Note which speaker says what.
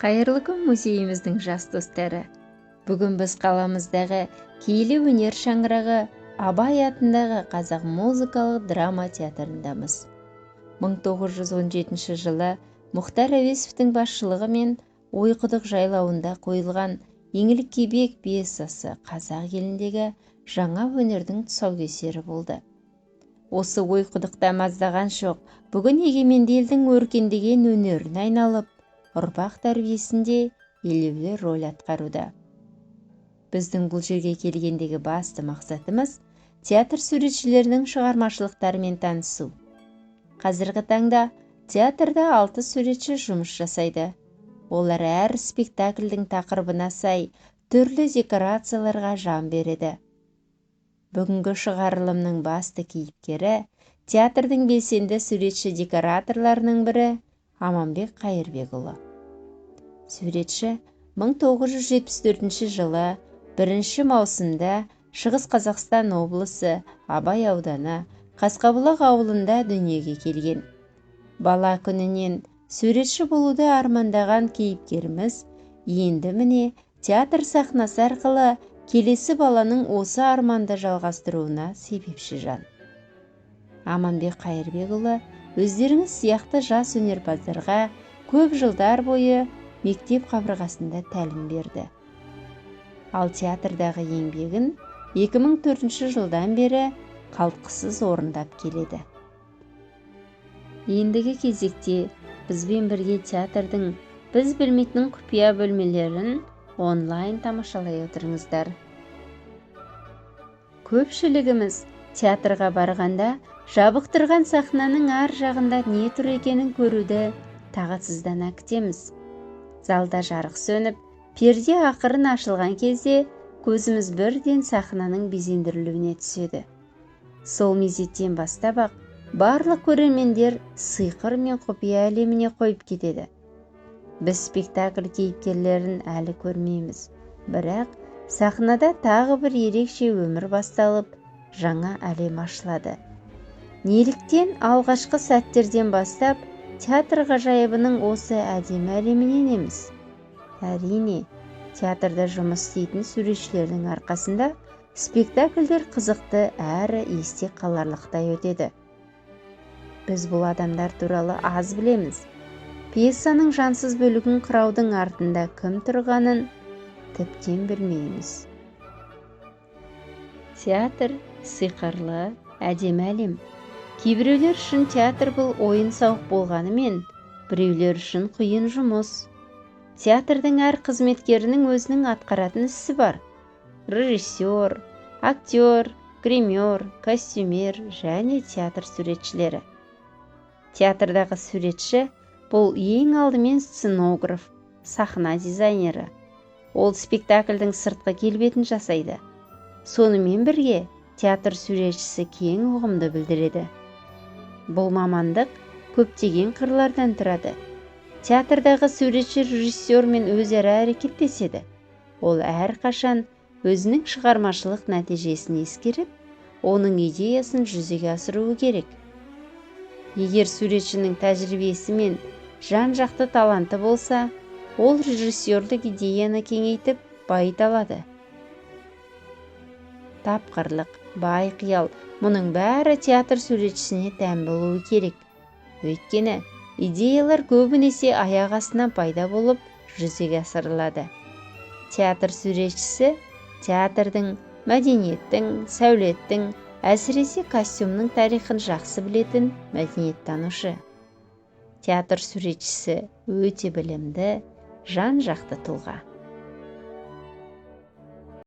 Speaker 1: Қайырлы күн музейіміздің жас достары. Бүгін біз қаламыздағы киелі өнер шаңырағы Абай атындағы қазақ музыкалық драма театрындамыз. 1917 жылы Мұхтар Әуезовтің басшылығымен Ойқұдық жайлауында қойылған Еңлік Кебек пьесасы қазақ еліндегі жаңа өнердің тұсаукесері болды. Осы Ойқұдықта маздаған шоқ бүгін егеменді елдің өркендеген өнеріне айналып, ұрпақ тәрбиесінде елеулі рөл атқаруда. Біздің бұл жерге келгендегі басты мақсатымыз театр суретшілерінің шығармашылықтарымен танысу. Қазіргі таңда театрда 6 суретші жұмыс жасайды. Олар әр спектакльдің тақырыбына сай түрлі декорацияларға жан береді. Бүгінгі шығарылымның басты кейіпкері театрдың белсенді суретші декораторларының бірі Аманбек Қайырбекұлы. Суретші 1974 жылы 1 маусымда Шығыс Қазақстан облысы Абай ауданы Қасқабұлақ ауылында дүниеге келген. Бала күнінен суретші болуды армандаған кейіпкеріміз енді міне театр сахнасы арқылы келесі баланың осы арманды жалғастыруына себепші жан. Аманбек Қайырбекұлы өздеріңіз сияқты жас өнерпаздарға көп жылдар бойы мектеп қабырғасында тәлім берді. Ал театрдағы еңбегін 2004 жылдан бері қалтқысыз орындап келеді. Ендігі кезекте бізбен бірге театрдың біз білмейтін құпия бөлмелерін онлайн тамашалай отырыңыздар. Көпшілігіміз театрға барғанда жабықтырған сахнаның ар жағында не тұр екенін көруді тағатсыздана күтеміз. Залда жарық сөніп, перде ақырын ашылған кезде көзіміз бірден сахнаның безендірілуіне түседі. Сол мезеттен бастап-ақ барлық көрермендер сиқыр мен құпия әлеміне қойып кетеді. Біз спектакль кейіпкерлерін әлі көрмейміз, бірақ сахнада тағы бір ерекше өмір басталып, жаңа әлем ашылады. Неліктен алғашқы сәттерден бастап театр ғажайыбының осы әдемі әлеміне енеміз? Әрине, театрда жұмыс істейтін суретшілердің арқасында спектакльдер қызықты әрі есте қаларлықтай өтеді. Біз бұл адамдар туралы аз білеміз. Пьесаның жансыз бөлігін құраудың артында кім тұрғанын тіптен білмейміз. Театр сиқырлы, әдемі әлем. Кейбіреулер үшін театр бұл ойын-сауық болғанымен, біреулер үшін қиын жұмыс. Театрдың әр қызметкерінің өзінің атқаратын ісі бар. Режиссер, актер, гример, костюмер және театр суретшілері. Театрдағы суретші бұл ең алдымен сценограф, сахна дизайнері. Ол спектакльдің сыртқы келбетін жасайды. Сонымен бірге театр суретшісі кең ұғымды білдіреді. Бұл мамандық көптеген қырлардан тұрады. Театрдағы суретші режиссермен өзара әрекеттеседі. Ол әрқашан өзінің шығармашылық нәтижесін ескеріп, оның идеясын жүзеге асыруы керек. Егер суретшінің тәжірибесі мен жан-жақты таланты болса, ол режиссерлік идеяны кеңейтіп байыта алады. Тапқырлық, бай қиял, мұның бәрі театр суретшісіне тән болуы керек. Өйткені идеялар көбінесе аяқ астынан пайда болып жүзеге асырылады. Театр суретшісі театрдың, мәдениеттің, сәулеттің, әсіресе костюмның тарихын жақсы білетін мәдениеттанушы. Театр суретшісі өте білімді, жан-жақты тұлға.